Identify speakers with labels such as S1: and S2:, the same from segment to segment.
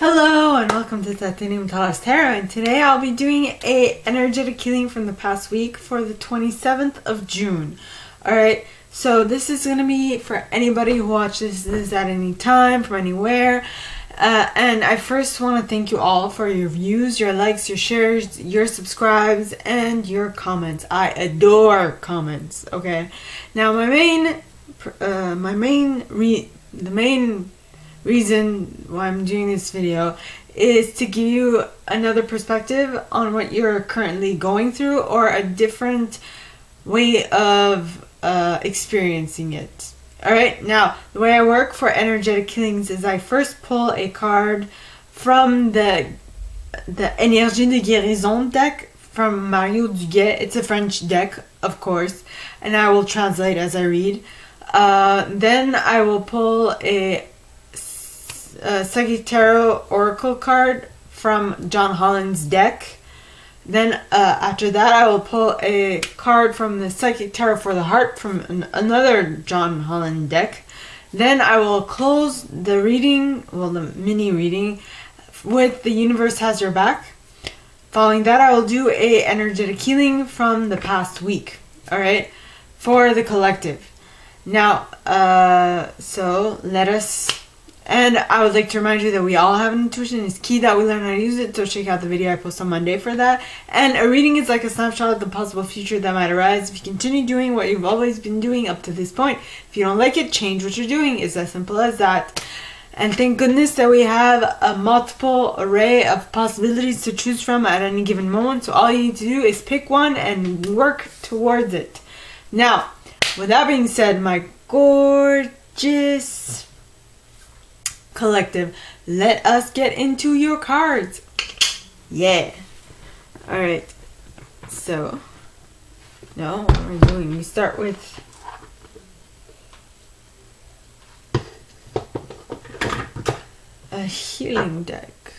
S1: Hello and welcome to Titanium Talas Tarot, and today I'll be doing a energetic healing from the past week for the 27th of June. Alright, so this is going to be for anybody who watches this at any time, from anywhere. And I first want to thank you all for your views, your likes, your shares, your subscribes, and your comments. I adore comments, okay? Now the main reason why I'm doing this video is to give you another perspective on what you're currently going through, or a different way of experiencing it. Alright, now the way I work for energetic healings is I first pull a card from the Énergie de Guérison deck from Mario Duguay. It's a French deck, of course, and I will translate as I read. Then I will pull a Psychic Tarot Oracle card from John Holland's deck. Then after that I will pull a card from the Psychic Tarot for the Heart from another John Holland deck. Then I will close the reading, well, the mini reading, with The Universe Has Your Back. Following that I will do a energetic healing from the past week, alright, for the collective. Now, so let us... And I would like to remind you that we all have an intuition. It's key that we learn how to use it, so check out the video I post on Monday for that. And a reading is like a snapshot of the possible future that might arise if you continue doing what you've always been doing up to this point. If you don't like it, change what you're doing. It's as simple as that. And thank goodness that we have a multiple array of possibilities to choose from at any given moment. So all you need to do is pick one and work towards it. Now, with that being said, my gorgeous collective, let us get into your cards. Yeah. Alright. So, no, what are we doing? We start with a healing deck.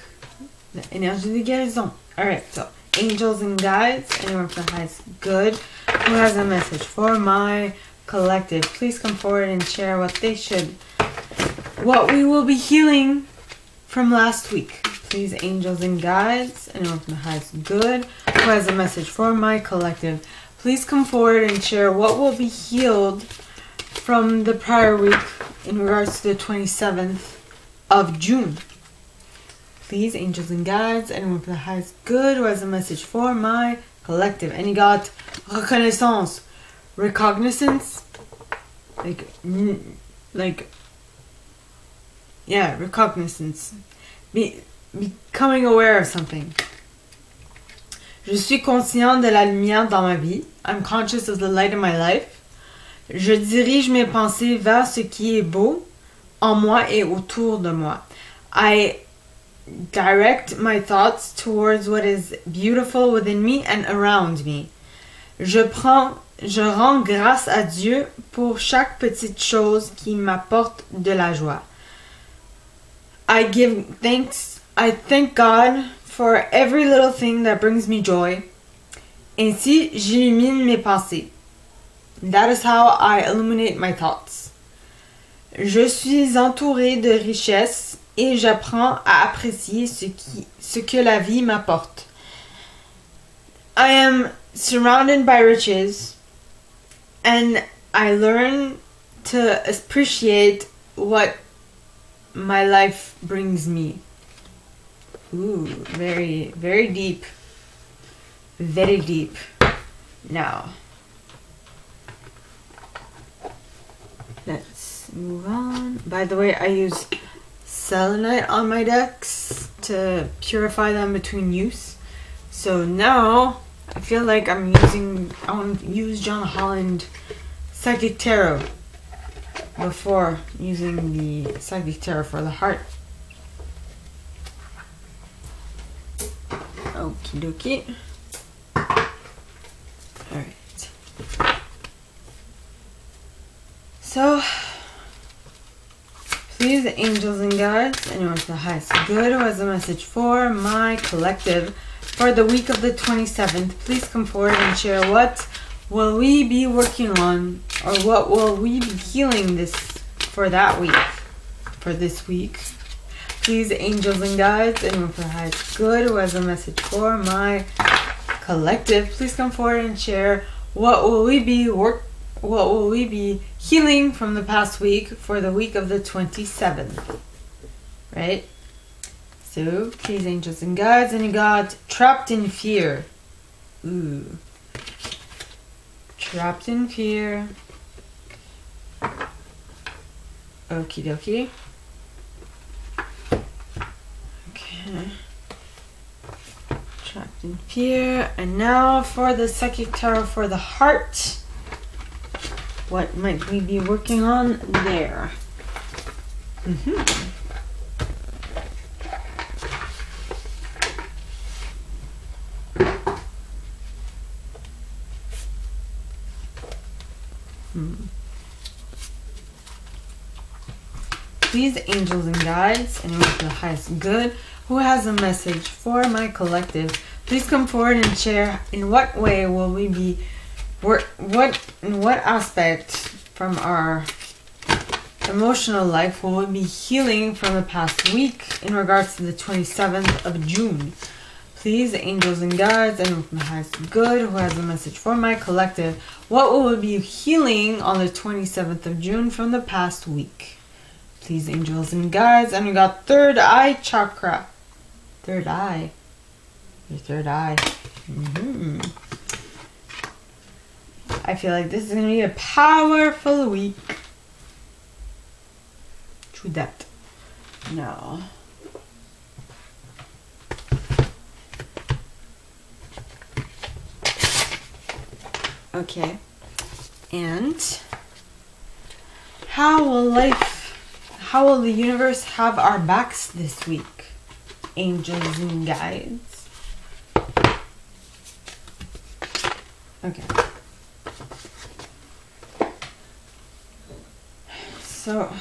S1: The Énergie de Guérison. Alright, so angels and guides. Anyone from the highest good who has a message for my collective, please come forward and share what we will be healing from last week. Please, angels and guides, anyone from the highest good who has a message for my collective, please come forward and share what will be healed from the prior week in regards to the 27th of June. Please, angels and guides, anyone from the highest good who has a message for my collective. And you got reconnaissance, recognizance, yeah, recognizance. Becoming aware of something. Je suis conscient de la lumière dans ma vie. I'm conscious of the light in my life. Je dirige mes pensées vers ce qui est beau en moi et autour de moi. I direct my thoughts towards what is beautiful within me and around me. Je rends grâce à Dieu pour chaque petite chose qui m'apporte de la joie. I thank God for every little thing that brings me joy. Ainsi, j'illumine mes pensées. That is how I illuminate my thoughts. Je suis entourée de richesses et j'apprends à apprécier ce que la vie m'apporte. I am surrounded by riches and I learn to appreciate what my life brings me. Ooh, very, very deep. Very deep. Now, let's move on. By the way, I use selenite on my decks to purify them between use. So now, I feel like I want to use John Holland Psychic Tarot before using the Psychic Tarot for the Heart. Okie dokie. Alright. So, please, angels and guides, anyone with the highest good who has a message for my collective for the week of the 27th, please come forward and share what will we be working on, or what will we be healing for that week, for this week, Please, angels and guides, anyone for the highest good who has a message for my collective, please come forward and share what will we be healing from the past week for the week of the 27th. Right? So, please, angels and guides, and you got trapped in fear. Ooh. Trapped in fear. Okie dokie. Okay. Trapped in fear. And now for the psychic tarot for the heart. What might we be working on there? Please, angels and guides, anyone for the highest good who has a message for my collective, please come forward and share in what way will we be in what aspect from our emotional life will we be healing from the past week in regards to the 27th of June. Please, angels and guides, anyone from the highest good who has a message for my collective, what will we be healing on the 27th of June from the past week? Please, angels and guides, and we got third eye chakra. Third eye. Your third eye. I feel like this is going to be a powerful week. True that. No. Okay. And how will the universe have our backs this week? Angels and guides. Okay. So,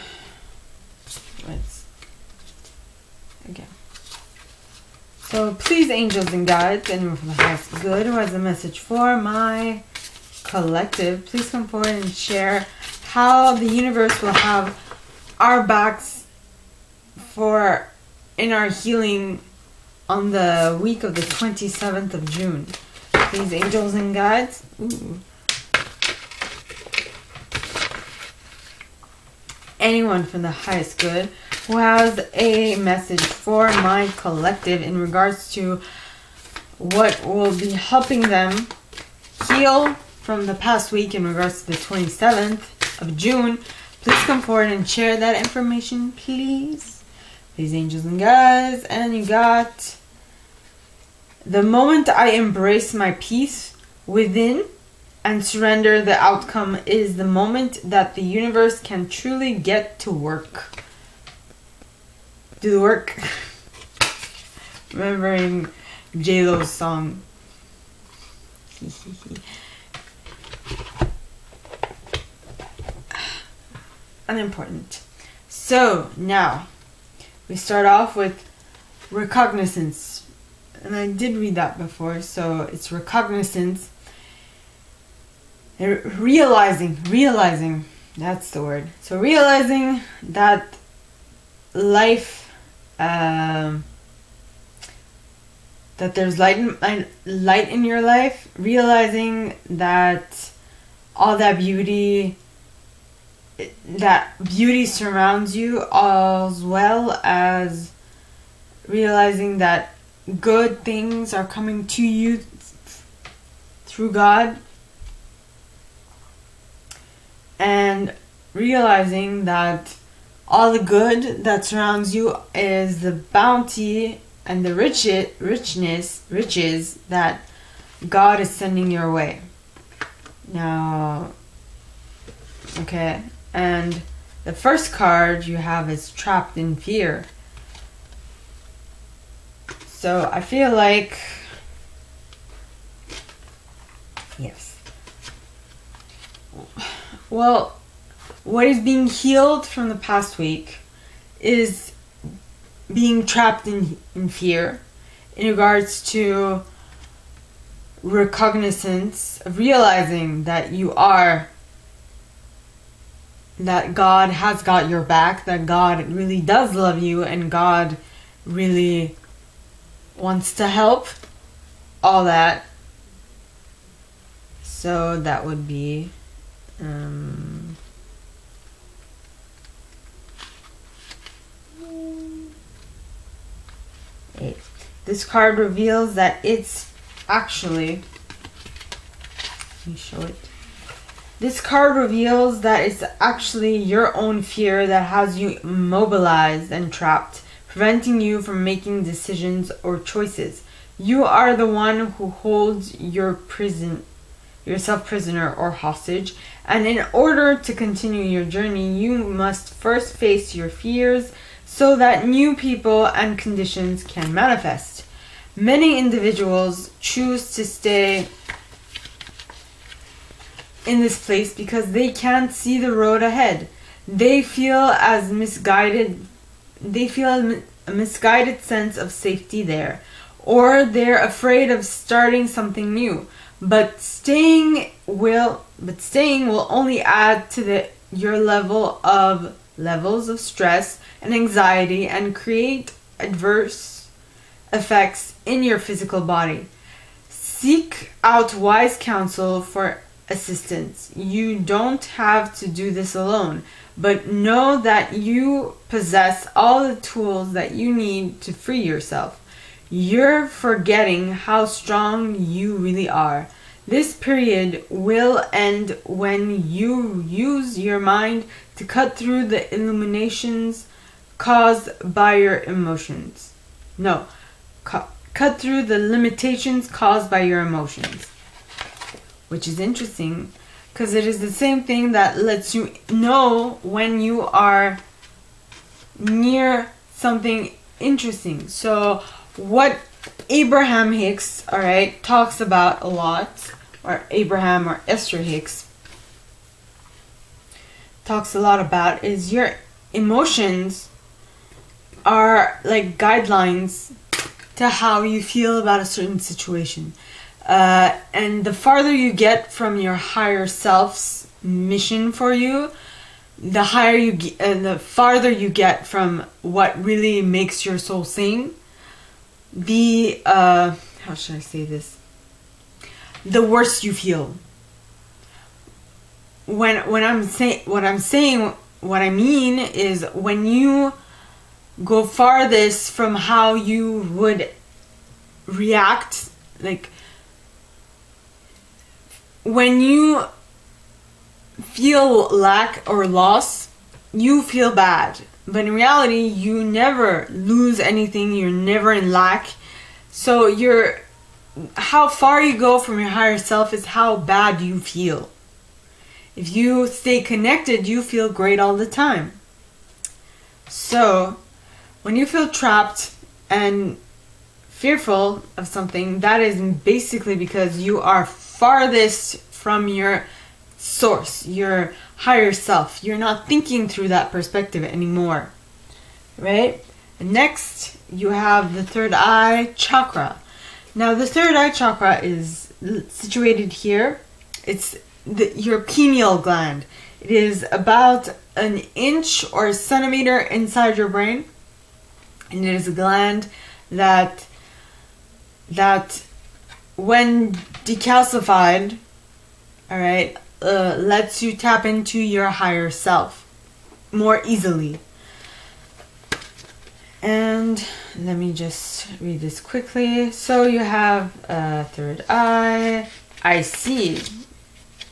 S1: okay. So, please, angels and guides, anyone from the highest good who has a message for my collective, please come forward and share how the universe will have our backs in our healing on the week of the 27th of June. Please, angels and guides. Ooh. Anyone from the highest good who has a message for my collective in regards to what will be helping them heal from the past week in regards to the 27th of June, please come forward and share that information, please. Please, angels and guides. And you got the moment I embrace my peace within and surrender the outcome is the moment that the universe can truly get to work. Do the work. Remembering J-Lo's song. Unimportant. So now we start off with recognizance, and I did read that before. So it's recognizance, realizing. That's the word. So realizing that life, that there's light in your life. Realizing that all that beauty surrounds you, as well as realizing that good things are coming to you through God, and realizing that all the good that surrounds you is the bounty and the riches that God is sending your way. Now, okay. And the first card you have is trapped in fear. So I feel like, yes. Well, what is being healed from the past week is being trapped in fear in regards to recognizance of realizing that you are that God has got your back, that God really does love you, and God really wants to help, all that. So that would be 8. This card reveals that it's actually, let me show it. This card reveals that it's actually your own fear that has you immobilized and trapped, preventing you from making decisions or choices. You are the one who holds yourself prisoner or hostage, and in order to continue your journey, you must first face your fears so that new people and conditions can manifest. Many individuals choose to stay in this place because they can't see the road ahead. They feel a misguided sense of safety there, or they're afraid of starting something new. But staying will only add to your levels of stress and anxiety and create adverse effects in your physical body. Seek out wise counsel for assistance. You don't have to do this alone, but know that you possess all the tools that you need to free yourself. You're forgetting how strong you really are. This period will end when you use your mind to cut through the illuminations caused by your emotions. No, cut through the limitations caused by your emotions. Which is interesting, because it is the same thing that lets you know when you are near something interesting. So what Abraham Hicks, talks about a lot, or Abraham or Esther Hicks talks a lot about, is your emotions are like guidelines to how you feel about a certain situation. And the farther you get from your higher self's mission for you, the higher you get, and the farther you get from what really makes your soul sing, the how should I say this? The worse you feel. When I'm saying what I mean is when you go farthest from how you would react, like when you feel lack or loss, you feel bad. But in reality, you never lose anything. You're never in lack. So how far you go from your higher self is how bad you feel. If you stay connected, you feel great all the time. So when you feel trapped and fearful of something, that is basically because you are farthest from your source, your higher self. You're not thinking through that perspective anymore, right? Next, you have the third eye chakra. Now, the third eye chakra is situated here. It's your pineal gland. It is about an inch or a centimeter inside your brain, and it is a gland that when decalcified, lets you tap into your higher self more easily. And let me just read this quickly. So you have third eye. I see.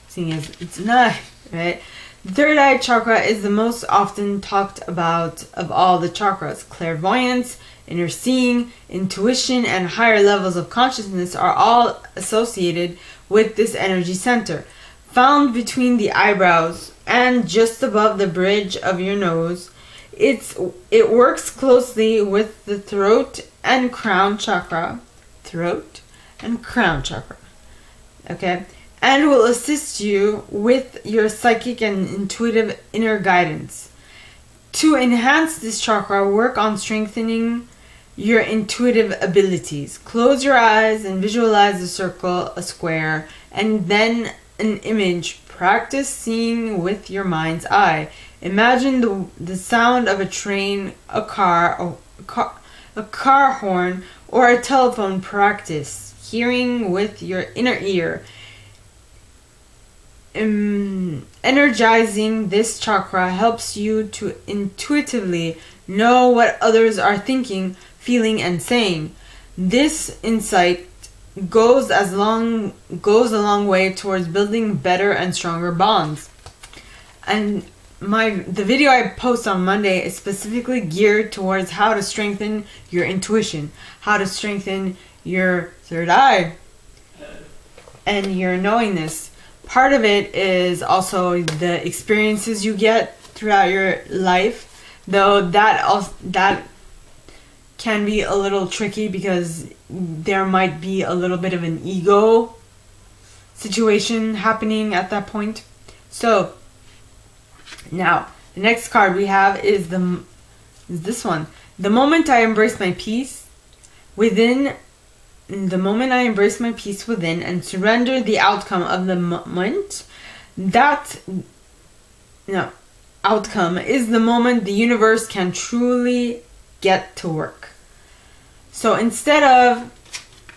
S1: Seeing as it's not, right? The third eye chakra is the most often talked about of all the chakras. Clairvoyance, inner seeing, intuition, and higher levels of consciousness are all associated with this energy center. Found between the eyebrows and just above the bridge of your nose, it works closely with the throat and crown chakra. Okay? And will assist you with your psychic and intuitive inner guidance. To enhance this chakra, work on strengthening your intuitive abilities. Close your eyes and visualize a circle, a square, and then an image practice seeing with your mind's eye. Imagine the sound of a train, a car horn, or a telephone. Practice hearing with your inner ear. Energizing this chakra helps you to intuitively know what others are thinking, feeling, and saying. This insight goes a long way towards building better and stronger bonds. And the video I post on Monday is specifically geared towards how to strengthen your intuition, how to strengthen your third eye and your knowingness. Part of it is also the experiences you get throughout your life, though that can be a little tricky because there might be a little bit of an ego situation happening at that point. So now the next card we have is this one. The moment I embrace my peace within and surrender the outcome of the moment, outcome is the moment the universe can truly get to work. So instead of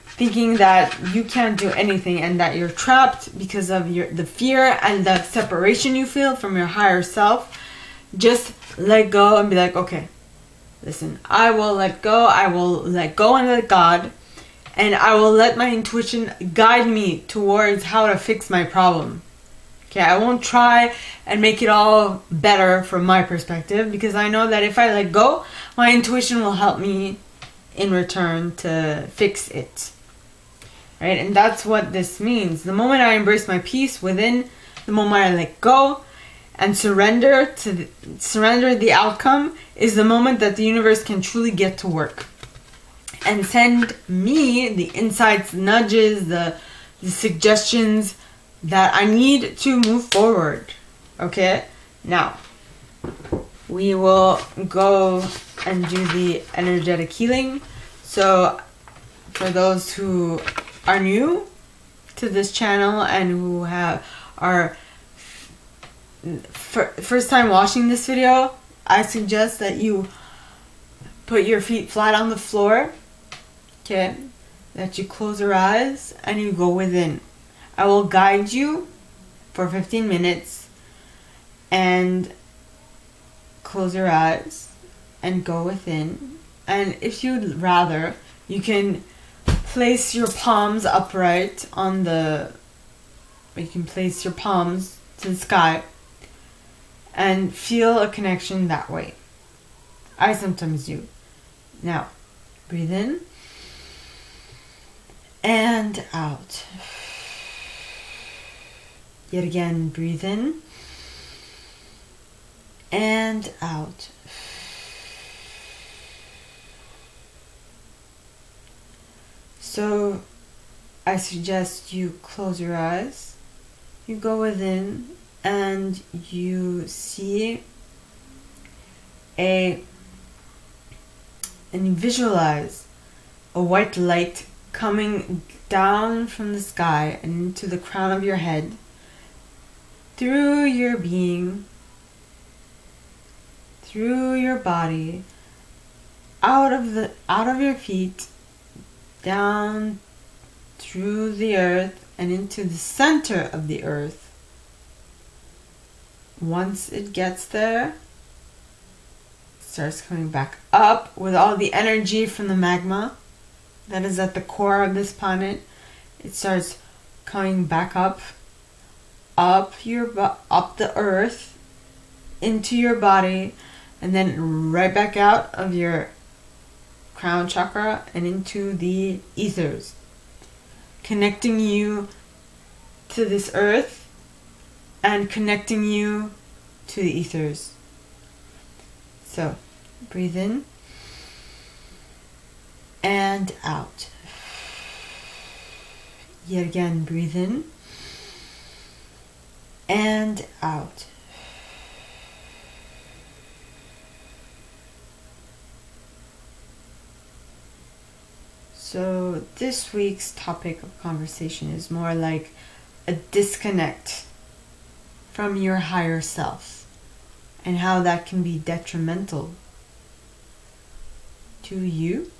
S1: thinking that you can't do anything and that you're trapped because of the fear and the separation you feel from your higher self, just let go and be like, okay, listen, I will let go and let God, and I will let my intuition guide me towards how to fix my problem. Okay, I won't try and make it all better from my perspective, because I know that if I let go, my intuition will help me in return to fix it. Right? And that's what this means. The moment I embrace my peace within, the moment I let go and surrender the outcome, is the moment that the universe can truly get to work and send me the insights, nudges, the suggestions that I need to move forward. Okay? Now, we will go and do the energetic healing. So, for those who are new to this channel and who are first time watching this video, I suggest that you put your feet flat on the floor. Okay? That you close your eyes and you go within. I will guide you for 15 minutes and close your eyes and go within. And if you'd rather, you can place your palms upright you can place your palms to the sky and feel a connection that way. I sometimes do. Now, breathe in and out. Yet again, breathe in and out. So I suggest you close your eyes, you go within, and you see and you visualize a white light coming down from the sky and into the crown of your head, through your being, through your body, out of your feet, down through the earth and into the center of the earth. Once it gets there, it starts coming back up with all the energy from the magma that is at the core of this planet. It starts coming back up the earth into your body, and then right back out of your crown chakra and into the ethers, connecting you to this earth and connecting you to the ethers. So breathe in and out. Yet again, breathe in and out. So this week's topic of conversation is more like a disconnect from your higher self and how that can be detrimental to you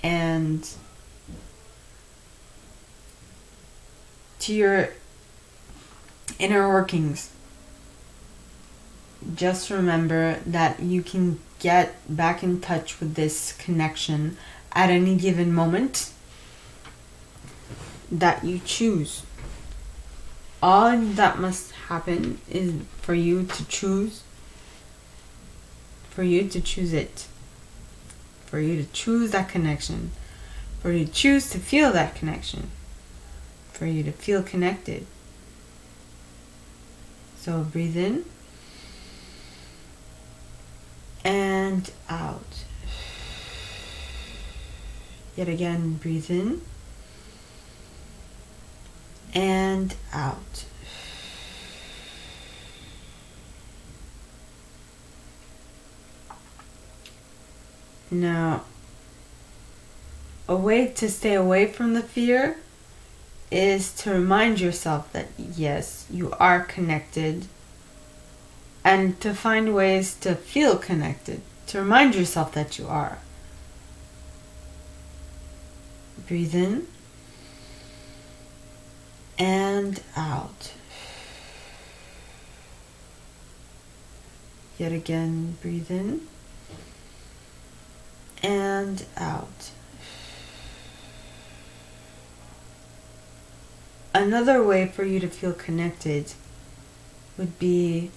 S1: and to your inner workings. Just remember that you can get back in touch with this connection at any given moment that you choose. All that must happen is for you to choose. For you to choose it. For you to choose that connection. For you to choose to feel that connection. For you to feel connected. So breathe in and out. Yet again, breathe in and out. Now, a way to stay away from the fear is to remind yourself that yes, you are connected, and to find ways to feel connected, to remind yourself that you are. Breathe in and out. Yet again, breathe in and out. Another way for you to feel connected would be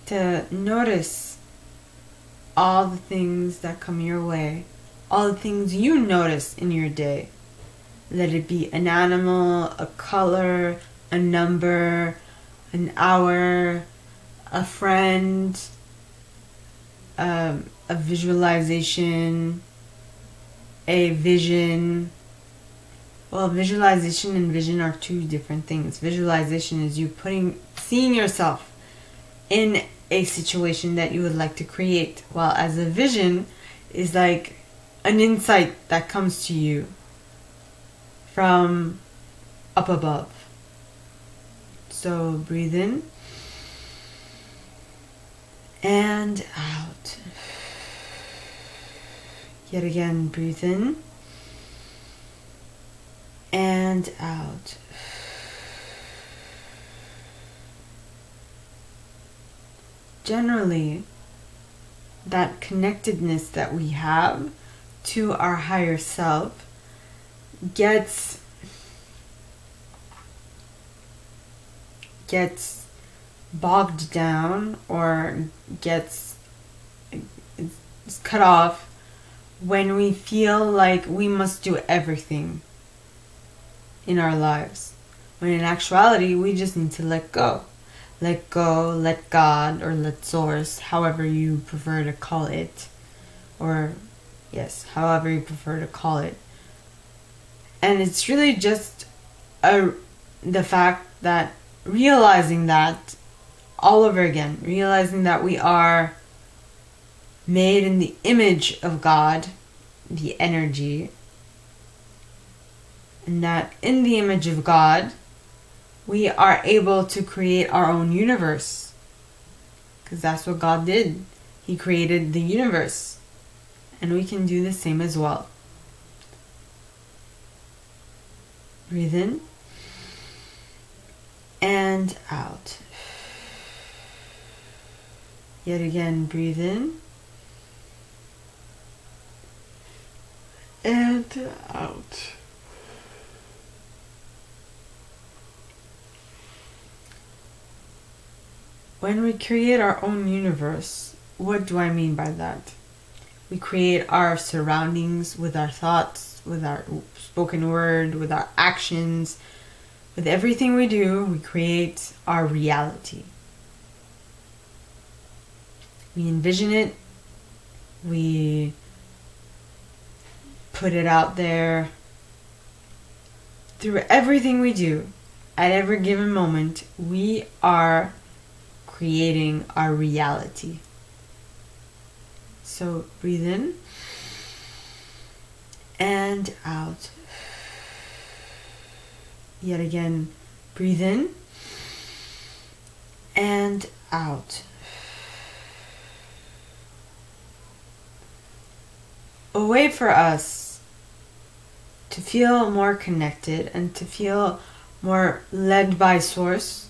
S1: to notice all the things that come your way, all the things you notice in your day. Let it be an animal, a color, a number, an hour, a friend, a visualization, a vision. Well, visualization and vision are two different things. Visualization is you seeing yourself in a situation that you would like to create, while as a vision is like an insight that comes to you from up above. So breathe in and out. Yet again, breathe in and out. Generally, that connectedness that we have to our higher self gets bogged down or gets cut off when we feel like we must do everything in our lives, when in actuality we just need to let go. Let go, let God, or let Source, however you prefer to call it. Or, yes, however you prefer to call it. And it's really just the fact that realizing that all over again, realizing that we are made in the image of God, the energy, and that in the image of God, we are able to create our own universe. Because that's what God did. He created the universe. And we can do the same as well. Breathe in and out. Yet again, breathe in and out. When we create our own universe, what do I mean by that? We create our surroundings with our thoughts, with our spoken word, with our actions. With everything we do, we create our reality. We envision it. We put it out there. Through everything we do, at every given moment, we are creating our reality. So breathe in and out. Yet again, Breathe in and out. A way for us to feel more connected and to feel more led by source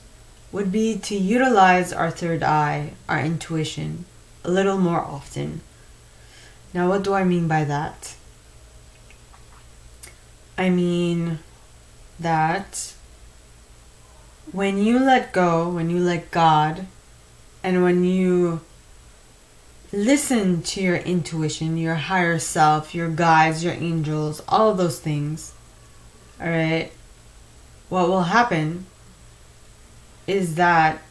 S1: would be to utilize our third eye, our intuition, a little more often. Now, what do I mean by that? I mean that when you let go, when you let God, and when you listen to your intuition, your higher self, your guides, your angels, all of those things, alright, what will happen is that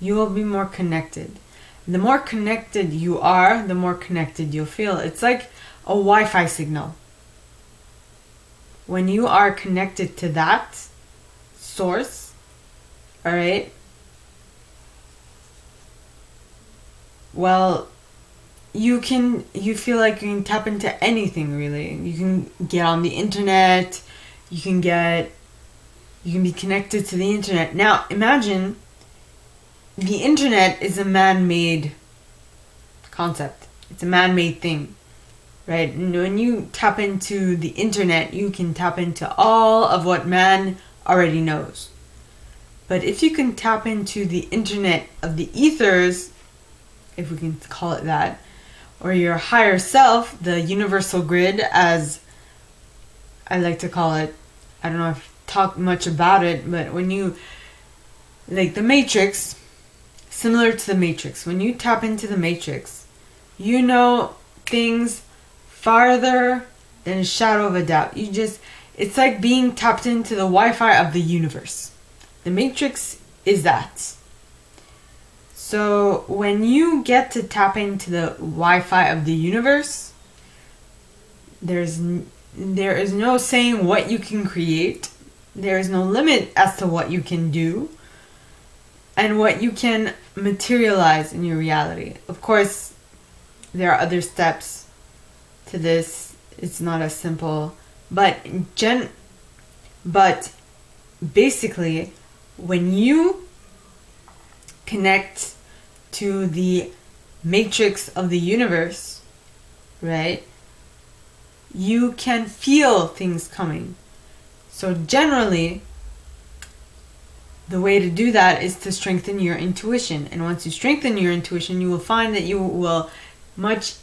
S1: you will be more connected. The more connected you are, the more connected you'll feel. It's like a Wi-Fi signal. When you are connected to that source, alright, well, you feel like you can tap into anything, really. You can get on the internet, you can be connected to the internet. Now, imagine the internet is a man-made concept. It's a man-made thing, right? And when you tap into the internet, you can tap into all of what man already knows. But if you can tap into the internet of the ethers, if we can call it that, or your higher self, the universal grid, as I like to call it. I don't know if I've talked much about it, but when you, like the Matrix, similar to the Matrix, when you tap into the Matrix, you know things farther than a shadow of a doubt. It's like being tapped into the Wi-Fi of the universe. The Matrix is that. So when you get to tap into the Wi-Fi of the universe, there is no saying what you can create. There is no limit as to what you can do and what you can materialize in your reality. Of course, there are other steps to this. It's not as simple, but basically, when you connect to the matrix of the universe, right, you can feel things coming. So generally, the way to do that is to strengthen your intuition. And once you strengthen your intuition, you will find that you will much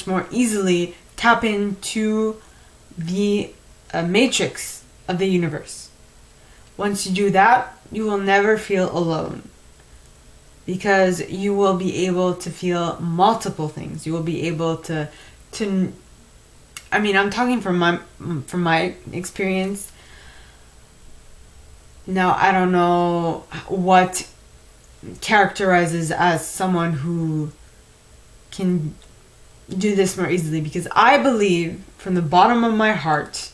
S1: more easily tap into the matrix of the universe. Once you do that, you will never feel alone, because you will be able to feel multiple things. You will be able to I mean, I'm talking from my experience. Now, I don't know what characterizes as someone who can do this more easily, because I believe from the bottom of my heart,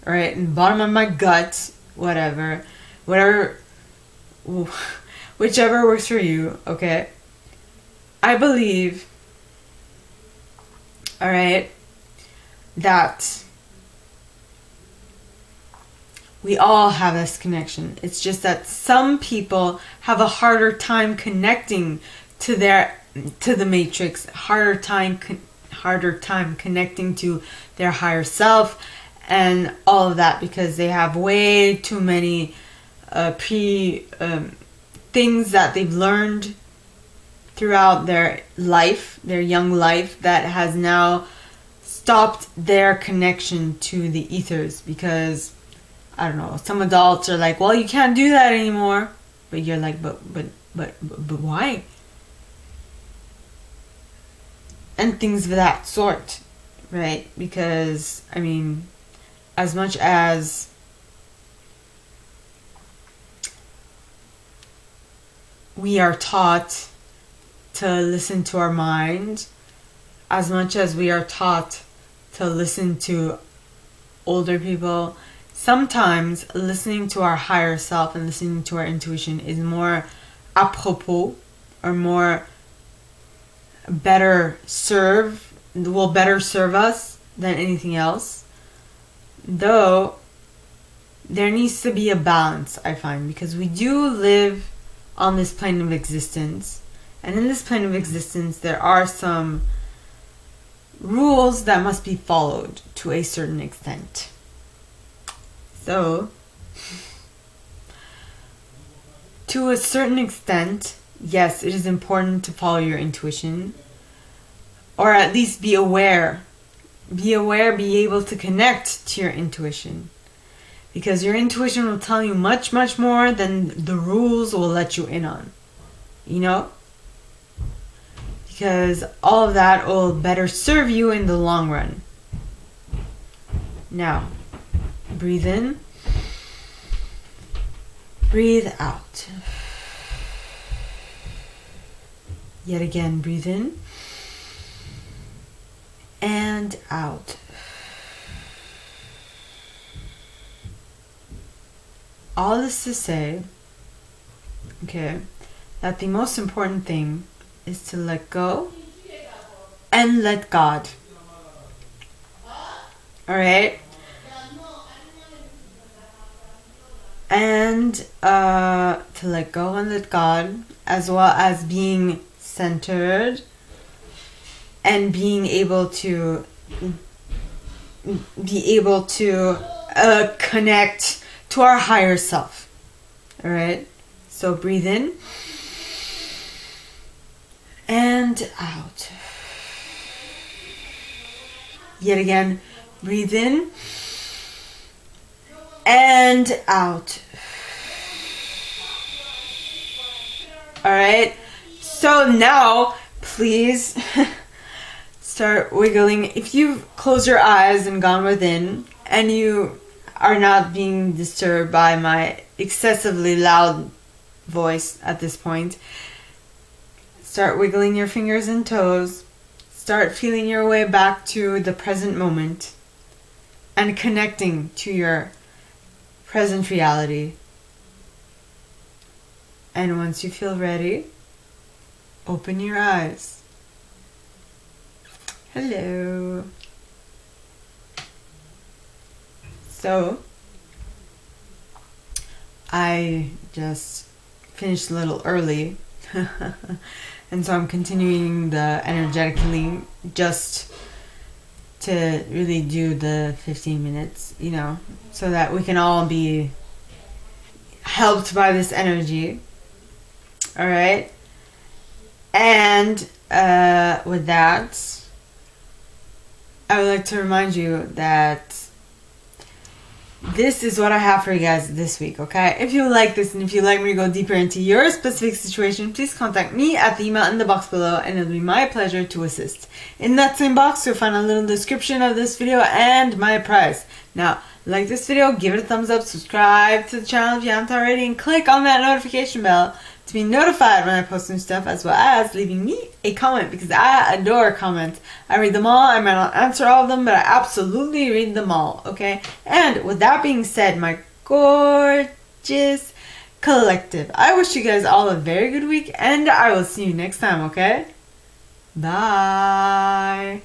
S1: right, and the bottom of my gut, whichever works for you, okay? I believe, alright, that we all have this connection. It's just that some people have a harder time connecting to the matrix, harder time connecting to their higher self and all of that, because they have way too many things that they've learned throughout their life, their young life, that has now stopped their connection to the ethers. Because, I don't know, some adults are like, well, you can't do that anymore. But you're like, but why? And things of that sort, right? Because, I mean, as much as we are taught to listen to our mind, as much as we are taught to listen to older people, sometimes listening to our higher self and listening to our intuition is more apropos, or will better serve us than anything else. Though there needs to be a balance, I find, because we do live on this plane of existence, and in this plane of existence there are some rules that must be followed to a certain extent. So to a certain extent, yes, it is important to follow your intuition, or at least be aware, be able to connect to your intuition. Because your intuition will tell you much, much more than the rules will let you in on. You know? Because all of that will better serve you in the long run. Now, breathe in. Breathe out. Yet again, breathe in. And out. All this to say, okay, that the most important thing is to let go and let God. Alright? And to let go and let God, as well as being centered and being able to connect to our higher self. Alright? So breathe in and out. Yet again, breathe in and out. Alright? So now, please start wiggling. If you've closed your eyes and gone within, and you are not being disturbed by my excessively loud voice at this point, start wiggling your fingers and toes. Start feeling your way back to the present moment and connecting to your present reality. And once you feel ready, open your eyes. Hello. So, I just finished a little early, and so I'm continuing the energetically just to really do the 15 minutes, you know, so that we can all be helped by this energy. Alright? And with that, I would like to remind you that this is what I have for you guys this week, okay? If you like this and if you'd like me to go deeper into your specific situation, please contact me at the email in the box below, and it'll be my pleasure to assist. In that same box, you'll find a little description of this video and my price. Now, like this video, give it a thumbs up, subscribe to the channel if you haven't already, and click on that notification bell to be notified when I post new stuff, as well as leaving me a comment, because I adore comments. I read them all. I might not answer all of them, but I absolutely read them all, okay? And with that being said, my gorgeous collective, I wish you guys all a very good week, and I will see you next time, okay? Bye.